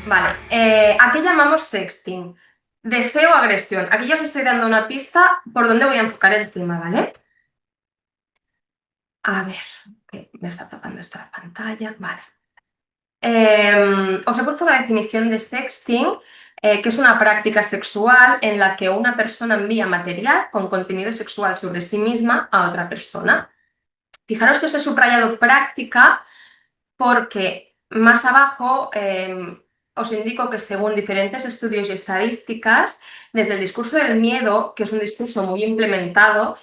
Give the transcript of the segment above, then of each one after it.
Vale, ¿a qué llamamos sexting? Deseo o agresión. Aquí ya os estoy dando una pista por dónde voy a enfocar el tema, ¿vale? A ver, que me está tapando esta pantalla. Vale. Os he puesto la definición de sexting, que es una práctica sexual en la que una persona envía material con contenido sexual sobre sí misma a otra persona. Fijaros que os he subrayado práctica porque más abajo os indico que según diferentes estudios y estadísticas, desde el discurso del miedo, que es un discurso muy implementado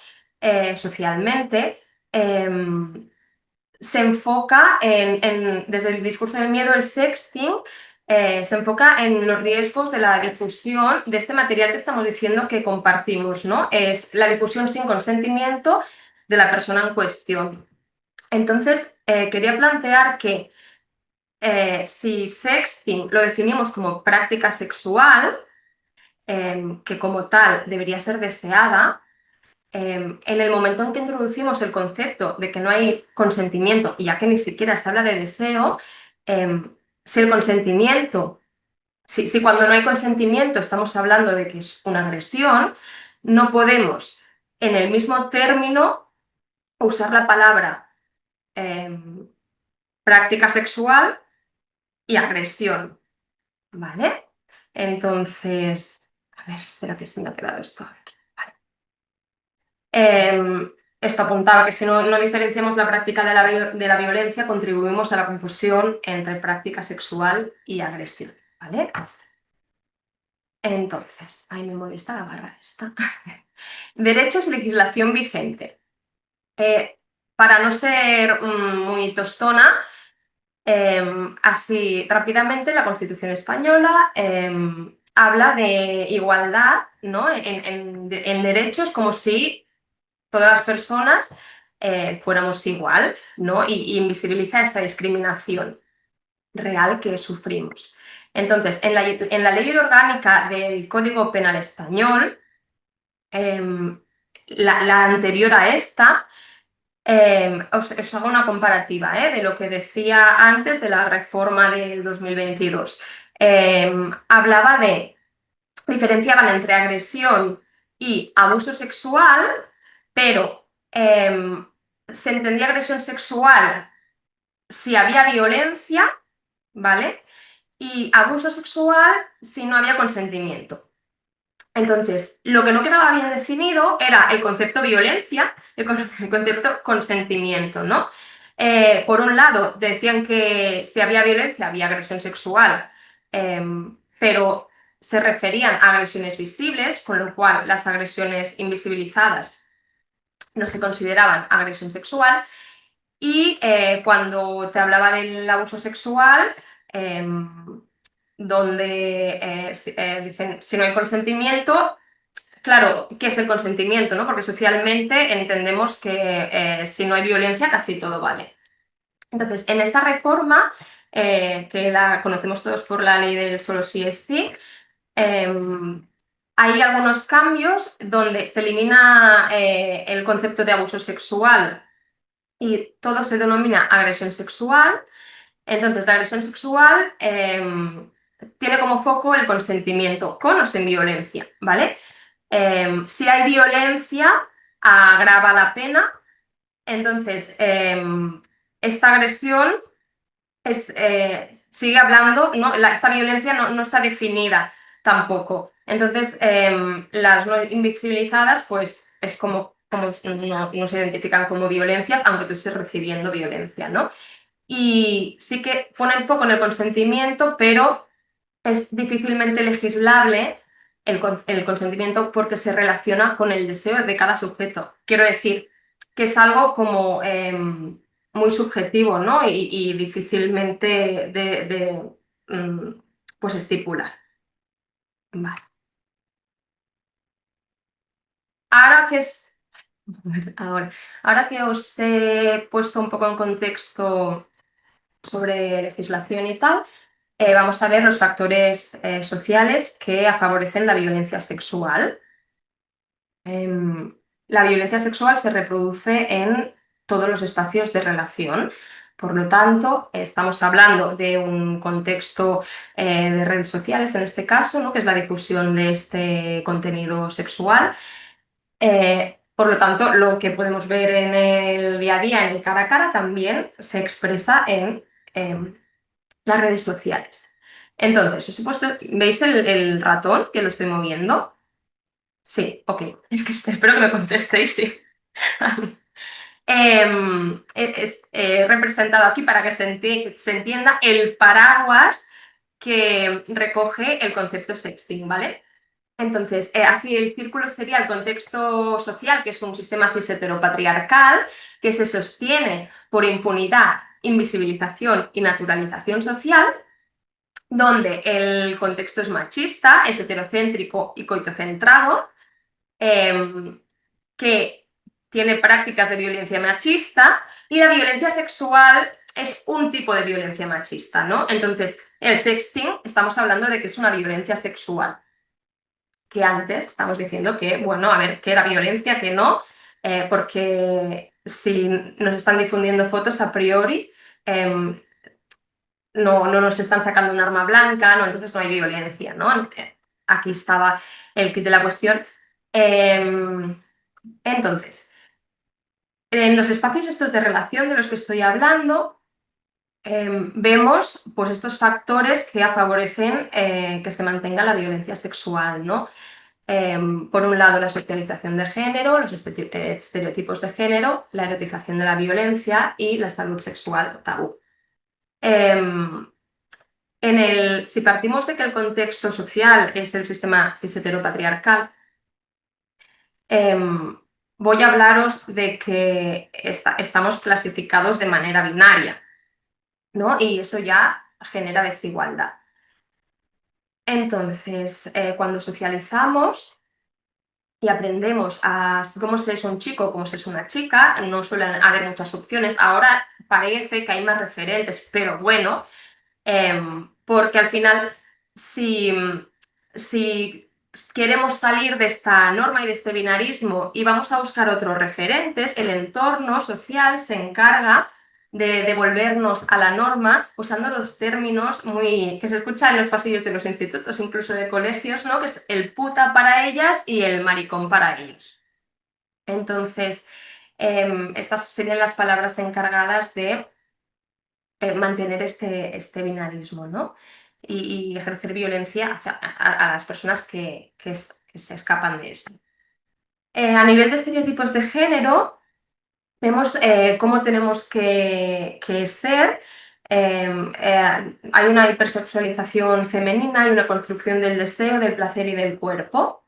socialmente, se enfoca desde el discurso del miedo, el sexting, se enfoca en los riesgos de la difusión de este material que estamos diciendo que compartimos, ¿no? Es la difusión sin consentimiento de la persona en cuestión. Entonces, quería plantear que si sexting lo definimos como práctica sexual, que como tal debería ser deseada, en el momento en que introducimos el concepto de que no hay consentimiento, y ya que ni siquiera se habla de deseo, si el consentimiento, si cuando no hay consentimiento estamos hablando de que es una agresión, no podemos en el mismo término usar la palabra práctica sexual y agresión, ¿vale? Entonces, a ver, espera que se me ha quedado esto aquí. Vale. Esto apuntaba que si no diferenciamos la práctica de la violencia, contribuimos a la confusión entre práctica sexual y agresión, ¿vale? Entonces, ahí me molesta la barra esta. Derechos y legislación vigente. Para no ser muy tostona, así rápidamente, la Constitución española habla de igualdad, ¿no? En derechos, como si todas las personas fuéramos igual, ¿no? Y invisibiliza esta discriminación real que sufrimos. Entonces, en la ley orgánica del Código Penal español, la anterior a esta, os hago una comparativa de lo que decía antes de la reforma del 2022. Hablaba de, diferenciaban entre agresión y abuso sexual, pero se entendía agresión sexual si había violencia, ¿vale? Y abuso sexual si no había consentimiento. Entonces, lo que no quedaba bien definido era el concepto violencia, el concepto consentimiento, ¿no? Por un lado, decían que si había violencia había agresión sexual, pero se referían a agresiones visibles, con lo cual las agresiones invisibilizadas no se consideraban agresión sexual. Y cuando te hablaba del abuso sexual, donde dicen si no hay consentimiento. Claro, ¿qué es el consentimiento, no? Porque socialmente entendemos que si no hay violencia casi todo vale. Entonces, en esta reforma, que la conocemos todos por la ley del solo sí es sí, hay algunos cambios donde se elimina el concepto de abuso sexual y todo se denomina agresión sexual. Entonces, la agresión sexual tiene como foco el consentimiento, con o sin violencia, ¿vale? Si hay violencia, agrava la pena. Entonces, esta agresión sigue hablando, ¿no? Esta violencia no está definida tampoco. Entonces, las no invisibilizadas, pues es como no se identifican como violencias, aunque tú estés recibiendo violencia, ¿no? Y sí que pone el foco en el consentimiento, pero es difícilmente legislable el consentimiento porque se relaciona con el deseo de cada sujeto. Quiero decir que es algo como muy subjetivo, ¿no? Y difícilmente pues estipular. Vale. Ahora que es... Ahora, ahora que os he puesto un poco en contexto sobre legislación y tal, vamos a ver los factores sociales que favorecen la violencia sexual. La violencia sexual se reproduce en todos los espacios de relación. Por lo tanto, estamos hablando de un contexto de redes sociales, en este caso, ¿no? Que es la difusión de este contenido sexual. Por lo tanto, lo que podemos ver en el día a día, en el cara a cara, también se expresa en las redes sociales. Entonces, os he puesto, ¿veis el ratón que lo estoy moviendo? Sí, ok. Es que espero que me contestéis, sí. He representado aquí para que se entienda el paraguas que recoge el concepto sexting, ¿vale? Entonces, así el círculo sería el contexto social, que es un sistema cis heteropatriarcal que se sostiene por impunidad, invisibilización y naturalización social, donde el contexto es machista, es heterocéntrico y coitocentrado, eh, que tiene prácticas de violencia machista, y la violencia sexual es un tipo de violencia machista, ¿no? Entonces, el sexting, estamos hablando de que es una violencia sexual, que antes estamos diciendo que, bueno, a ver, que era violencia, que no, porque si nos están difundiendo fotos a priori, eh, no nos están sacando un arma blanca, no, entonces no hay violencia, ¿no? Aquí estaba el kit de la cuestión. Entonces, en los espacios estos de relación de los que estoy hablando, vemos pues, estos factores que favorecen que se mantenga la violencia sexual, ¿no? Por un lado, la socialización de género, los estereotipos de género, la erotización de la violencia y la salud sexual tabú. Si partimos de que el contexto social es el sistema cis heteropatriarcal, voy a hablaros de que estamos clasificados de manera binaria, ¿no? Y eso ya genera desigualdad. Entonces, cuando socializamos y aprendemos a cómo se es un chico, cómo se es una chica, no suelen haber muchas opciones. Ahora parece que hay más referentes, pero bueno, porque al final, si, si queremos salir de esta norma y de este binarismo y vamos a buscar otros referentes, el entorno social se encarga de devolvernos a la norma usando dos términos muy que se escuchan en los pasillos de los institutos, incluso de colegios, ¿no? Que es el puta para ellas y el maricón para ellos. Entonces, estas serían las palabras encargadas de mantener este binarismo, ¿no? Y ejercer violencia a las personas que se escapan de esto. A nivel de estereotipos de género, vemos cómo tenemos que ser. Hay una hipersexualización femenina y una construcción del deseo, del placer y del cuerpo.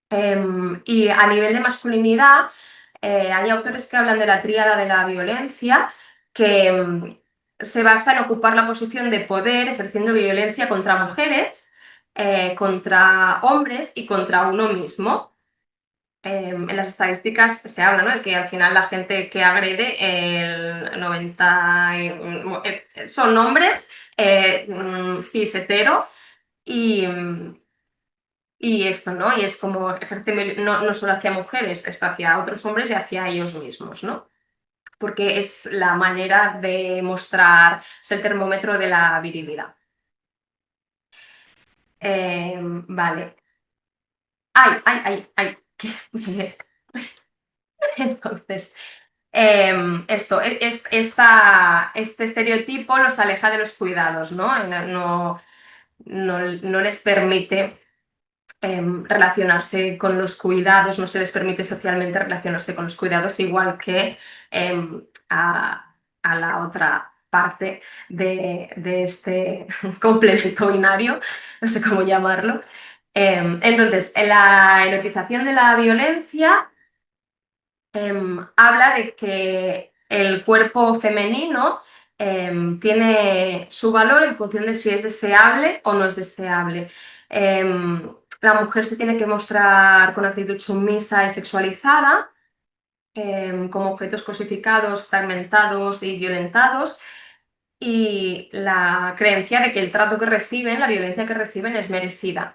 Y a nivel de masculinidad, hay autores que hablan de la tríada de la violencia, que se basa en ocupar la posición de poder ejerciendo violencia contra mujeres, contra hombres y contra uno mismo. En las estadísticas se habla, ¿no?, de que al final la gente que agrede, el 90 son hombres, cis hetero, y, y esto, ¿no? Y es como ejerce no solo hacia mujeres, esto hacia otros hombres y hacia ellos mismos, ¿no? Porque es la manera de mostrar, es el termómetro de la virilidad. Vale. ¡Ay, ay, ay, ay! Entonces, este estereotipo los aleja de los cuidados, ¿no? No les permite relacionarse con los cuidados, no se les permite socialmente relacionarse con los cuidados, igual que a la otra parte de este complemento binario, no sé cómo llamarlo. Entonces, en la erotización de la violencia habla de que el cuerpo femenino tiene su valor en función de si es deseable o no es deseable. La mujer se tiene que mostrar con actitud sumisa y sexualizada, como objetos cosificados, fragmentados y violentados, y la creencia de que el trato que reciben, la violencia que reciben, es merecida.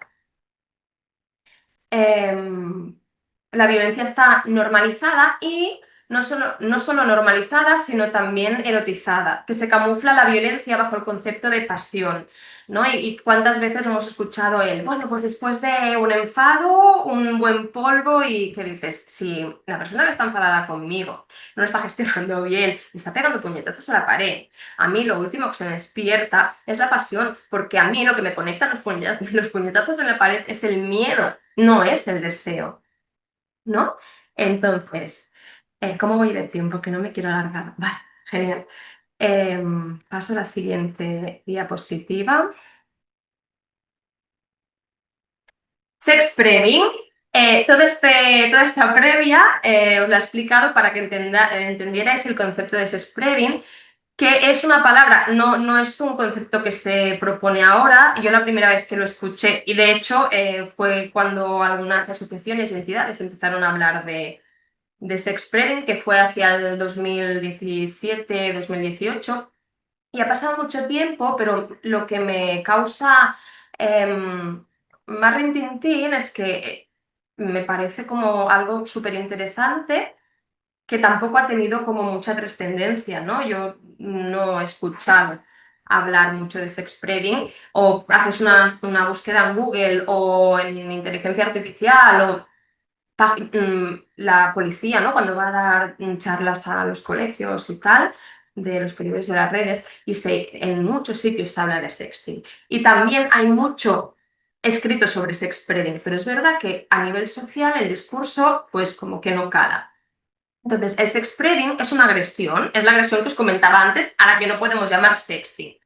La violencia está normalizada y no solo normalizada, sino también erotizada, que se camufla la violencia bajo el concepto de pasión, ¿no? Y cuántas veces hemos escuchado bueno, pues después de un enfado, un buen polvo y que dices, si la persona que está enfadada conmigo no lo está gestionando bien, me está pegando puñetazos a la pared, a mí lo último que se me despierta es la pasión, porque a mí lo que me conecta los puñetazos en la pared es el miedo, no es el deseo, ¿no? Entonces, ¿cómo voy de tiempo? Que no me quiero alargar. Vale, genial. Paso a la siguiente diapositiva. Sexpredding. Toda esta previa os la he explicado para que entendierais el concepto de sexpredding, que es una palabra, no es un concepto que se propone ahora. Yo la primera vez que lo escuché, y de hecho fue cuando algunas asociaciones y entidades empezaron a hablar de sexpredding, que fue hacia el 2017-2018. Y ha pasado mucho tiempo, pero lo que me causa más rintintín es que me parece como algo súper interesante que tampoco ha tenido como mucha trascendencia, ¿no? Yo no he escuchado hablar mucho de sexpredding, o haces una búsqueda en Google o en inteligencia artificial o la policía, ¿no? Cuando va a dar charlas a los colegios y tal, de los peligros de las redes, y en muchos sitios se habla de sexting. Y también hay mucho escrito sobre sexpredding, pero es verdad que a nivel social el discurso, pues como que no cala. Entonces, el sexpredding es una agresión, es la agresión que os comentaba antes, a la que no podemos llamar sexting,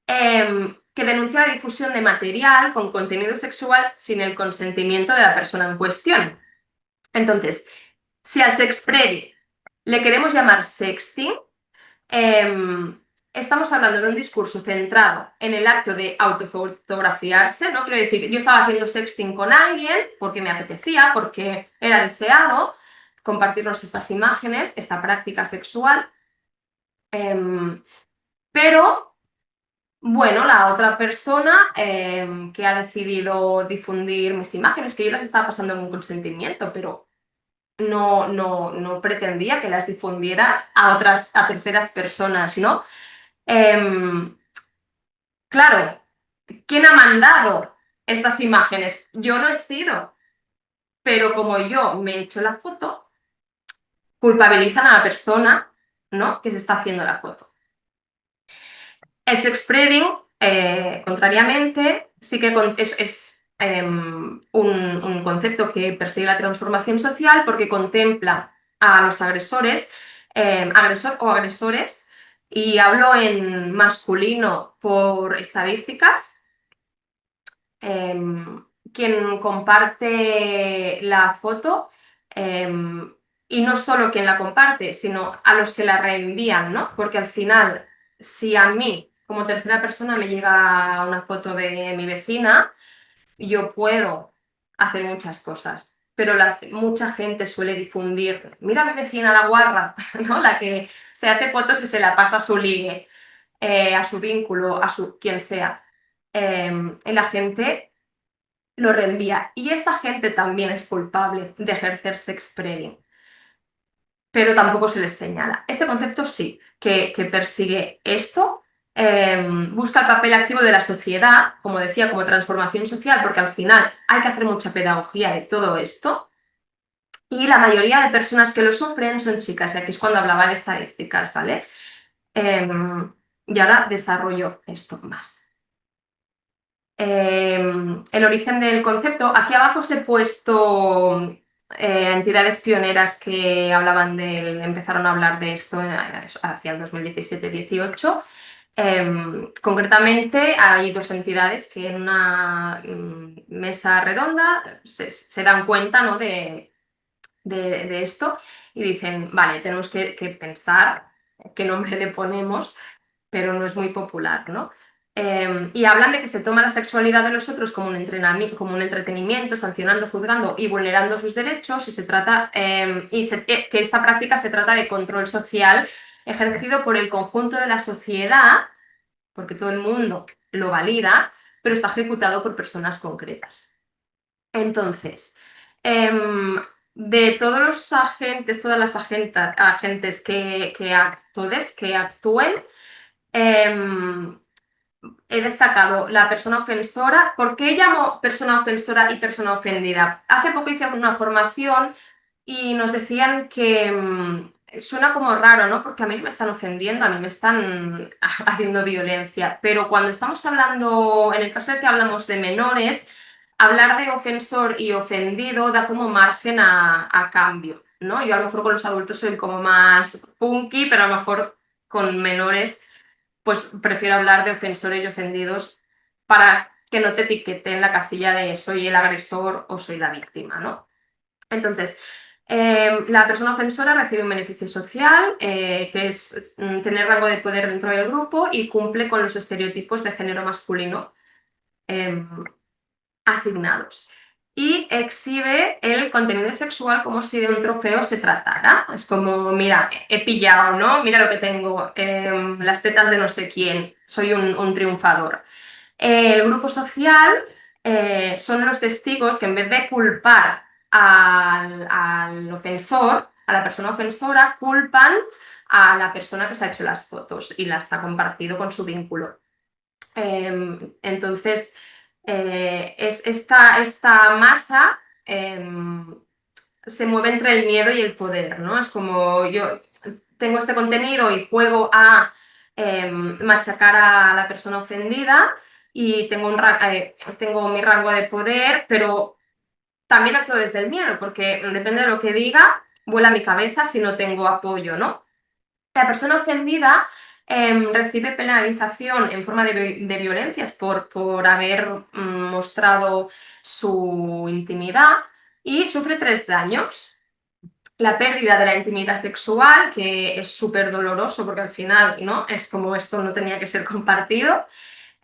que denuncia la difusión de material con contenido sexual sin el consentimiento de la persona en cuestión. Entonces, si al sexpredding le queremos llamar sexting, estamos hablando de un discurso centrado en el acto de autofotografiarse, ¿no? Quiero decir, yo estaba haciendo sexting con alguien porque me apetecía, porque era deseado compartirnos estas imágenes, esta práctica sexual, pero bueno, la otra persona que ha decidido difundir mis imágenes, que yo las estaba pasando con consentimiento, pero no pretendía que las difundiera a terceras personas, ¿no? Claro, ¿quién ha mandado estas imágenes? Yo no he sido, pero como yo me he hecho la foto, culpabilizan a la persona, ¿no?, que se está haciendo la foto. El sexpredding, contrariamente, sí que es un concepto que persigue la transformación social porque contempla a los agresores, agresor o agresores, y hablo en masculino por estadísticas. Quien comparte la foto, y no solo quien la comparte, sino a los que la reenvían, ¿no? Porque al final, si a mí, como tercera persona, me llega una foto de mi vecina, yo puedo hacer muchas cosas, pero mucha gente suele difundir, mira a mi vecina la guarra, ¿no? La que se hace fotos y se la pasa a su ligue, a su vínculo, a su quien sea. Y la gente lo reenvía. Y esta gente también es culpable de ejercer sexpredding, pero tampoco se les señala. Este concepto sí, que persigue esto, busca el papel activo de la sociedad, como decía, como transformación social, porque al final hay que hacer mucha pedagogía de todo esto. Y la mayoría de personas que lo sufren son chicas, y aquí es cuando hablaba de estadísticas, ¿vale? Y ahora desarrollo esto más. El origen del concepto. Aquí abajo os he puesto entidades pioneras que empezaron a hablar de esto hacia el 2017-18. Concretamente, hay dos entidades que en una mesa redonda se dan cuenta, ¿no?, de esto, y dicen, vale, tenemos que pensar qué nombre le ponemos, pero no es muy popular, ¿no? Y hablan de que se toma la sexualidad de los otros como un entrenamiento, como un entretenimiento, sancionando, juzgando y vulnerando sus derechos, y se trata, que esta práctica se trata de control social ejercido por el conjunto de la sociedad, porque todo el mundo lo valida, pero está ejecutado por personas concretas. Entonces, de todos los agentes, todas las agentes que actúen, em, he destacado la persona ofensora. ¿Por qué llamo persona ofensora y persona ofendida? Hace poco hice una formación y nos decían que suena como raro, ¿no? Porque a mí no me están ofendiendo, a mí me están haciendo violencia. Pero cuando estamos hablando, en el caso de que hablamos de menores, hablar de ofensor y ofendido da como margen a cambio, ¿no? Yo a lo mejor con los adultos soy como más punky, pero a lo mejor con menores pues prefiero hablar de ofensores y ofendidos para que no te etiquete en la casilla de soy el agresor o soy la víctima, ¿no? Entonces, la persona ofensora recibe un beneficio social, que es tener rango de poder dentro del grupo y cumple con los estereotipos de género masculino eh, asignados. Y exhibe el contenido sexual como si de un trofeo se tratara. Es como, mira, he pillado, ¿no? Mira lo que tengo, las tetas de no sé quién, soy un triunfador. El grupo social son los testigos que en vez de culpar al ofensor, a la persona ofensora, culpan a la persona que se ha hecho las fotos y las ha compartido con su vínculo. Entonces, esta masa se mueve entre el miedo y el poder, ¿no? Es como yo tengo este contenido y juego a machacar a la persona ofendida y tengo mi rango de poder, pero también actúo desde el miedo, porque depende de lo que diga, vuela mi cabeza si no tengo apoyo, ¿no? La persona ofendida recibe penalización en forma de violencias por haber mostrado su intimidad y sufre 3 daños. La pérdida de la intimidad sexual, que es súper doloroso porque al final, ¿no? Es como esto no tenía que ser compartido.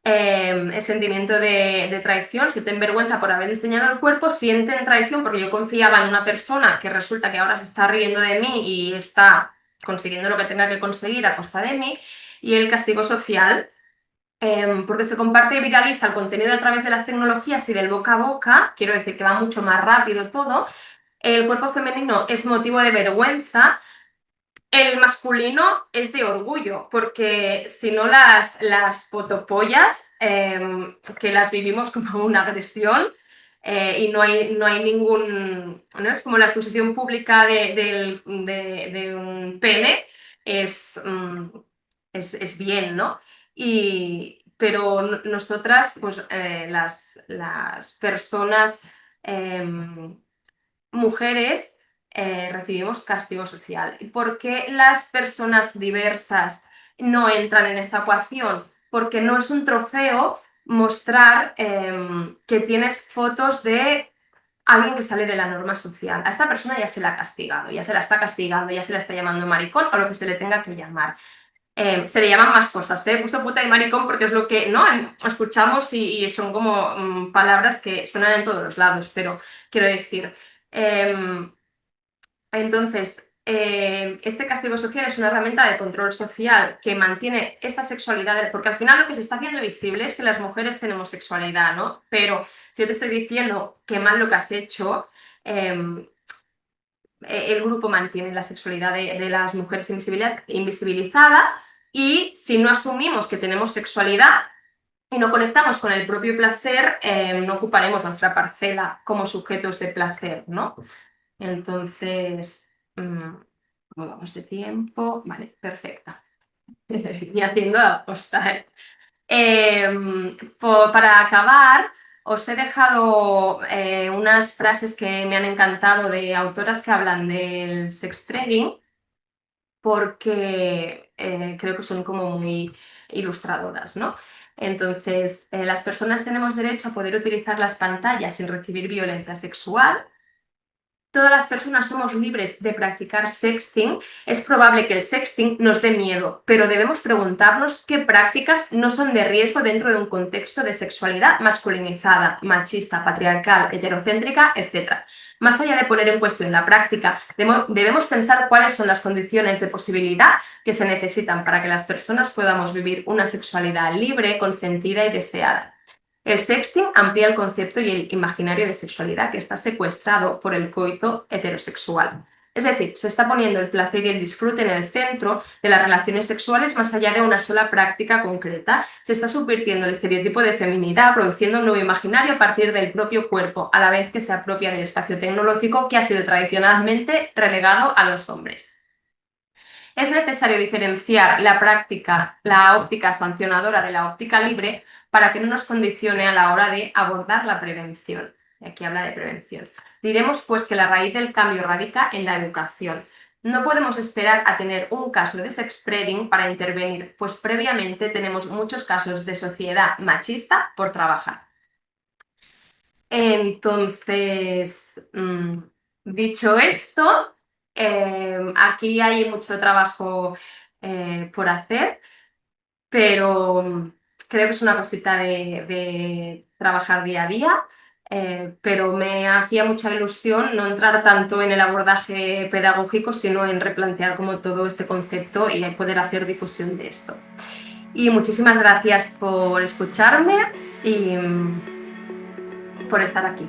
El sentimiento de traición, sienten vergüenza por haber enseñado el cuerpo, sienten traición porque yo confiaba en una persona que resulta que ahora se está riendo de mí y está consiguiendo lo que tenga que conseguir a costa de mí, y el castigo social, porque se comparte y viraliza el contenido a través de las tecnologías y del boca a boca, quiero decir que va mucho más rápido todo, el cuerpo femenino es motivo de vergüenza. El masculino es de orgullo, porque si no las fotopollas, que las vivimos como una agresión, y no hay ningún, no es como la exposición pública de un pene, es, es bien, ¿no? Pero nosotras, pues las personas mujeres recibimos castigo social. ¿Y por qué las personas diversas no entran en esta ecuación? Porque no es un trofeo mostrar que tienes fotos de alguien que sale de la norma social. A esta persona ya se la ha castigado, ya se la está castigando, ya se la está llamando maricón o lo que se le tenga que llamar. Se le llaman más cosas, ¿eh? He puesto puta y maricón porque es lo que ¿no? Escuchamos y son como palabras que suenan en todos los lados, pero quiero decir, entonces, este castigo social es una herramienta de control social que mantiene esta sexualidad, porque al final lo que se está haciendo visible es que las mujeres tenemos sexualidad, ¿no? Pero si yo te estoy diciendo qué mal lo que has hecho, el grupo mantiene la sexualidad de las mujeres invisibilizada, y si no asumimos que tenemos sexualidad y no conectamos con el propio placer, no ocuparemos nuestra parcela como sujetos de placer, ¿no? Entonces, ¿cómo vamos de tiempo? Vale, perfecta. Y haciendo la posta, ¿eh? Para acabar, os he dejado unas frases que me han encantado de autoras que hablan del sextrading, porque creo que son como muy ilustradoras, ¿no? Entonces, las personas tenemos derecho a poder utilizar las pantallas sin recibir violencia sexual. Todas las personas somos libres de practicar sexting. Es probable que el sexting nos dé miedo, pero debemos preguntarnos qué prácticas no son de riesgo dentro de un contexto de sexualidad masculinizada, machista, patriarcal, heterocéntrica, etc. Más allá de poner en cuestión la práctica, debemos pensar cuáles son las condiciones de posibilidad que se necesitan para que las personas podamos vivir una sexualidad libre, consentida y deseada. El sexting amplía el concepto y el imaginario de sexualidad que está secuestrado por el coito heterosexual. Es decir, se está poniendo el placer y el disfrute en el centro de las relaciones sexuales más allá de una sola práctica concreta. Se está subvirtiendo el estereotipo de feminidad, produciendo un nuevo imaginario a partir del propio cuerpo, a la vez que se apropia del espacio tecnológico que ha sido tradicionalmente relegado a los hombres. Es necesario diferenciar la práctica, la óptica sancionadora de la óptica libre para que no nos condicione a la hora de abordar la prevención. Aquí habla de prevención. Diremos pues que la raíz del cambio radica en la educación. No podemos esperar a tener un caso de sexspreading para intervenir, pues previamente tenemos muchos casos de sociedad machista por trabajar. Entonces, dicho esto, aquí hay mucho trabajo por hacer, pero creo que es una cosita de trabajar día a día, pero me hacía mucha ilusión no entrar tanto en el abordaje pedagógico, sino en replantear como todo este concepto y poder hacer difusión de esto. Y muchísimas gracias por escucharme y por estar aquí.